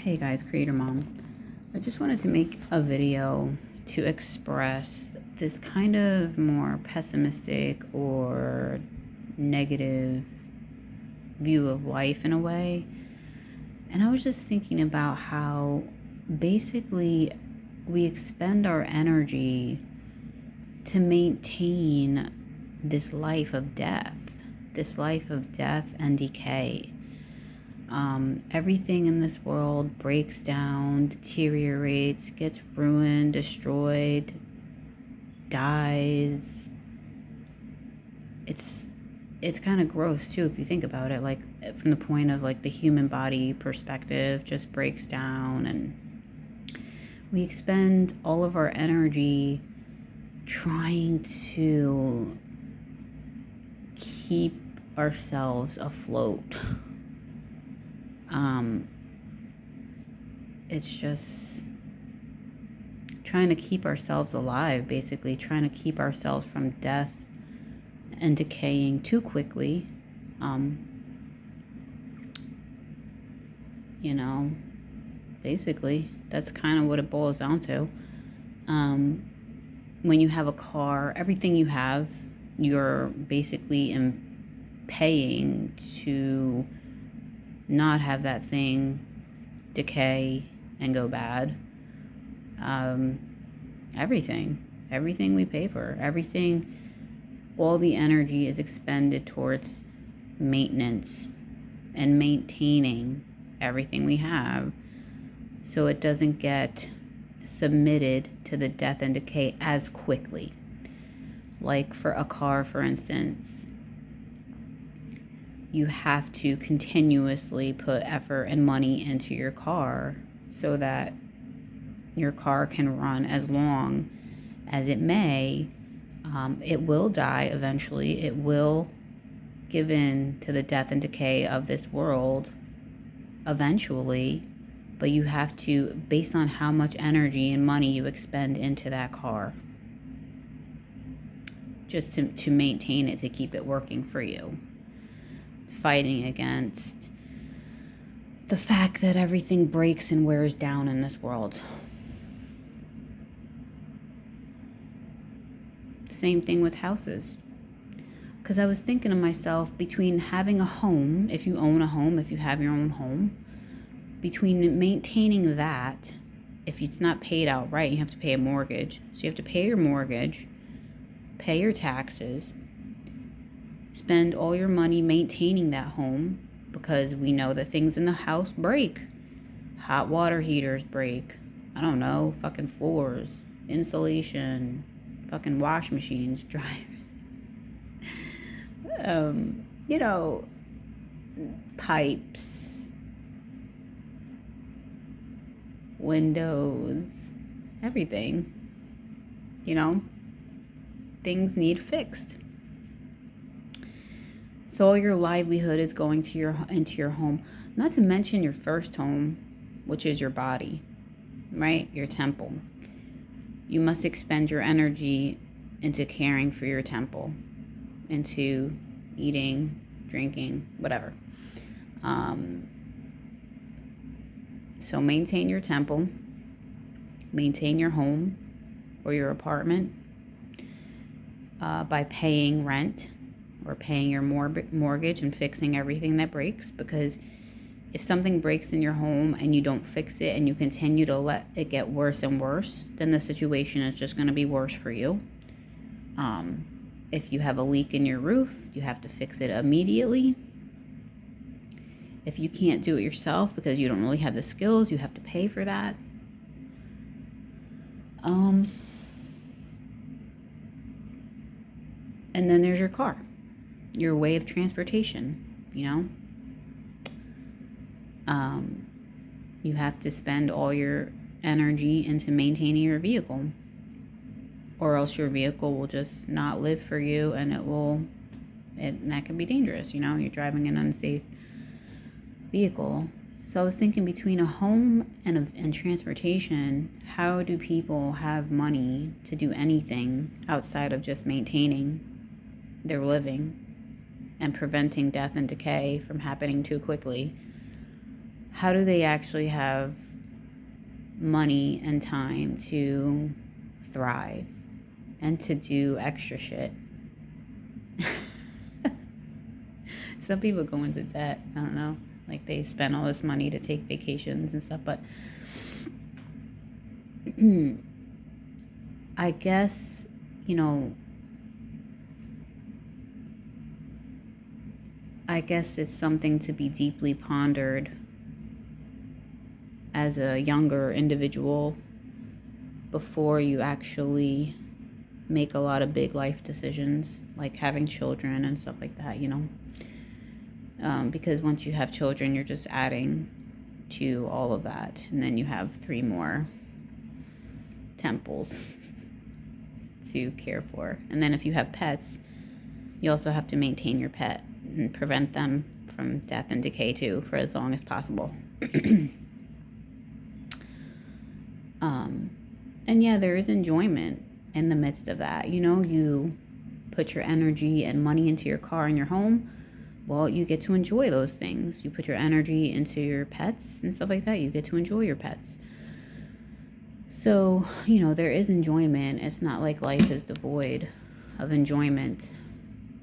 Hey guys, Creator Mom. I just wanted to make a video to express this kind of more pessimistic or negative view of life in a way. And I was just thinking about how basically we expend our energy to maintain this life of death and decay. Everything in this world breaks down, deteriorates, gets ruined, destroyed, dies. It's kind of gross too if you think about it, like from the point of like the human body perspective, just breaks down, and we expend all of our energy trying to keep ourselves afloat. It's just trying to keep ourselves alive, basically trying to keep ourselves from death and decaying too quickly. Basically that's kind of what it boils down to. When you have a car, everything you have, you're basically paying to not have that thing decay and go bad. Everything we pay for, all the energy is expended towards maintenance and maintaining everything we have so it doesn't get submitted to the death and decay as quickly. Like for a car, for instance, you have to continuously put effort and money into your car so that your car can run as long as it may. It will die eventually. It will give in to the death and decay of this world eventually, but you have to, based on how much energy and money you expend into that car, just to maintain it, to keep it working for you. Fighting against the fact that everything breaks and wears down in this world. Same thing with houses. Because I was thinking to myself, between having a home, if you own a home, if you have your own home, between maintaining that, if it's not paid outright, you have to pay a mortgage. So you have to pay your mortgage, pay your taxes, spend all your money maintaining that home, because we know that things in the house break. Hot water heaters break. I don't know, fucking floors, insulation, fucking wash machines, dryers. Pipes, windows, everything. Things need fixed. So all your livelihood is going into your home. Not to mention your first home, which is your body, right? Your temple. You must expend your energy into caring for your temple, into eating, drinking, whatever. So maintain your temple, maintain your home or your apartment by paying rent or paying your mortgage and fixing everything that breaks. Because if something breaks in your home and you don't fix it and you continue to let it get worse and worse, then the situation is just going to be worse for you. If you have a leak in your roof, you have to fix it immediately. If you can't do it yourself because you don't really have the skills, you have to pay for that. And then there's your car, your way of transportation, You have to spend all your energy into maintaining your vehicle, or else your vehicle will just not live for you, and that can be dangerous. You're driving an unsafe vehicle. So I was thinking, between a home and transportation, how do people have money to do anything outside of just maintaining their living and preventing death and decay from happening too quickly? how do they actually have money and time to thrive and to do extra shit? Some people go into debt. I don't know. Like they spend all this money to take vacations and stuff, but I guess, I guess it's something to be deeply pondered as a younger individual before you actually make a lot of big life decisions, like having children and stuff like that, because once you have children, you're just adding to all of that, and then you have 3 more temples to care for. And then if you have pets, you also have to maintain your pet and prevent them from death and decay too for as long as possible. And yeah, there is enjoyment in the midst of that. You put your energy and money into your car and your home. Well, you get to enjoy those things. You put your energy into your pets and stuff like that. You get to enjoy your pets. So, there is enjoyment. It's not like life is devoid of enjoyment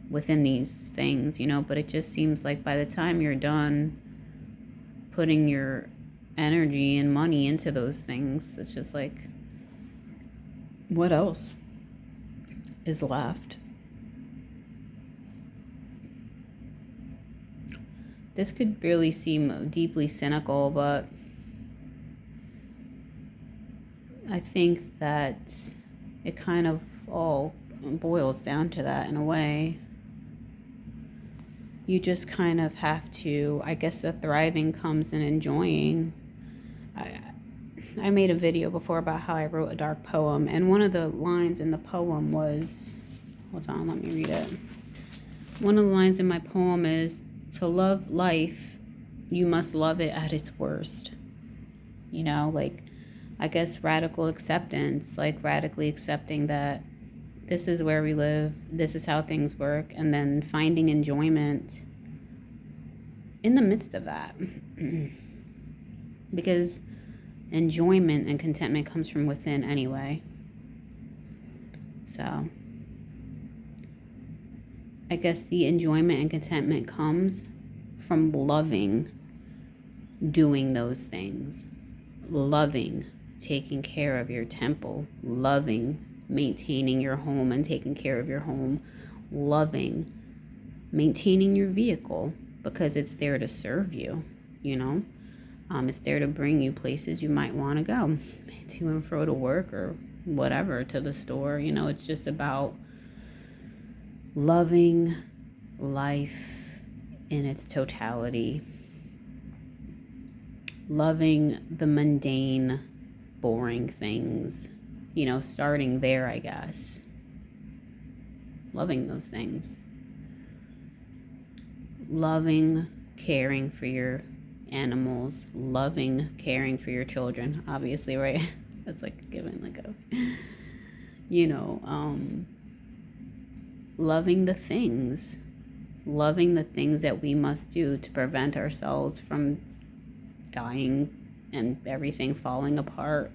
within these things, but it just seems like by the time you're done putting your energy and money into those things, it's just like, what else is left? This could really seem deeply cynical, but I think that it kind of all boils down to that in a way. You just kind of have to, I guess the thriving comes in enjoying. I made a video before about how I wrote a dark poem, and one of the lines in the poem was, hold on, let me read it. One of the lines in my poem is, to love life, you must love it at its worst. Like, I guess radical acceptance, like radically accepting that this is where we live, this is how things work, and then finding enjoyment in the midst of that. Because enjoyment and contentment comes from within anyway. So I guess the enjoyment and contentment comes from loving doing those things, loving taking care of your temple, loving maintaining your home and taking care of your home, loving maintaining your vehicle because it's there to serve you, it's there to bring you places you might want to go, to and fro to work or whatever, to the store. It's just about loving life in its totality, loving the mundane, boring things, starting there, I guess. Loving those things. Loving caring for your animals, loving caring for your children, obviously, right? That's like giving like a, loving the things that we must do to prevent ourselves from dying and everything falling apart.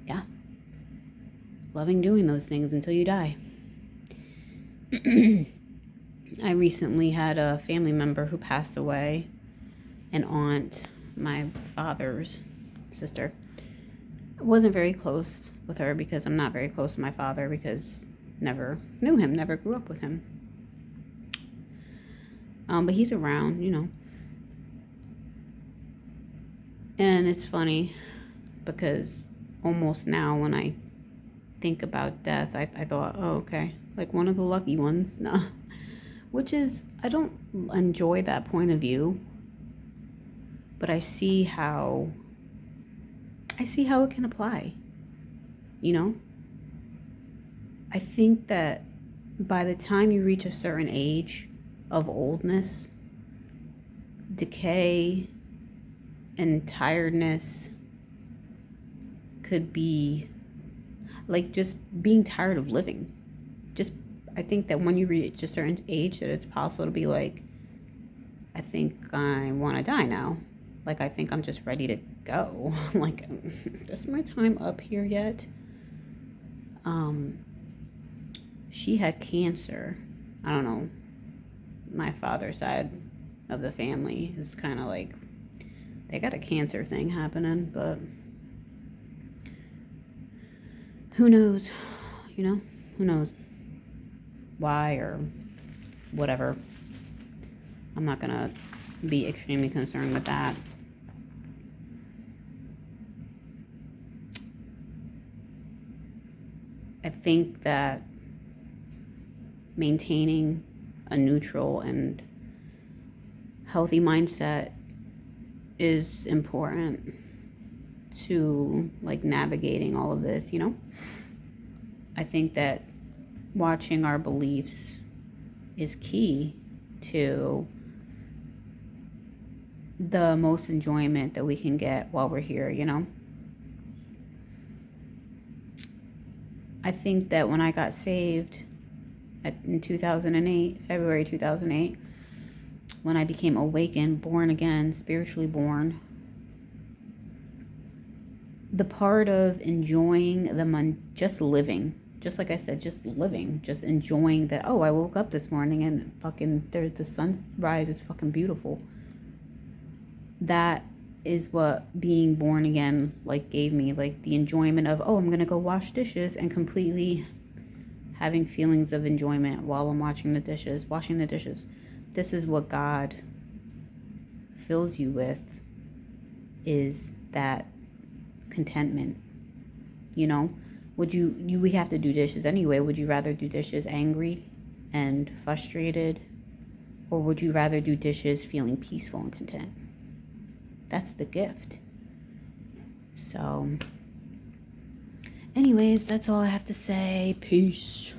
Yeah. Loving doing those things until you die. I recently had a family member who passed away, an aunt, my father's sister. I wasn't very close with her because I'm not very close to my father because never knew him, never grew up with him. But he's around, And it's funny because almost now when I think about death, I thought, oh, okay, like one of the lucky ones. No, which is, I don't enjoy that point of view, but I see how it can apply, I think that by the time you reach a certain age of oldness, decay and tiredness could be like just being tired of living. Just I think that when you reach a certain age that it's possible to be like, I think I want to die now. Like, I think I'm just ready to go. Like, is my time up here yet? She had cancer. I don't know. My father's side of the family is kind of like, they got a cancer thing happening, but who knows? You know? Who knows why or whatever. I'm not going to be extremely concerned with that. I think that maintaining a neutral and healthy mindset is important to like navigating all of this, you know? I think that watching our beliefs is key to the most enjoyment that we can get while we're here, you know? I think that when I got saved in 2008, February 2008, when I became awakened, born again, spiritually born, the part of enjoying just living, just like I said, just living, just enjoying that, oh, I woke up this morning and fucking the sunrise is fucking beautiful. That is what being born again like gave me, like the enjoyment of, oh, I'm gonna go wash dishes, and completely having feelings of enjoyment while I'm washing the dishes. This is what God fills you with, is that contentment. You know, we have to do dishes anyway. Would you rather do dishes angry and frustrated, or would you rather do dishes feeling peaceful and content? That's the gift. So anyways, that's all I have to say. Peace.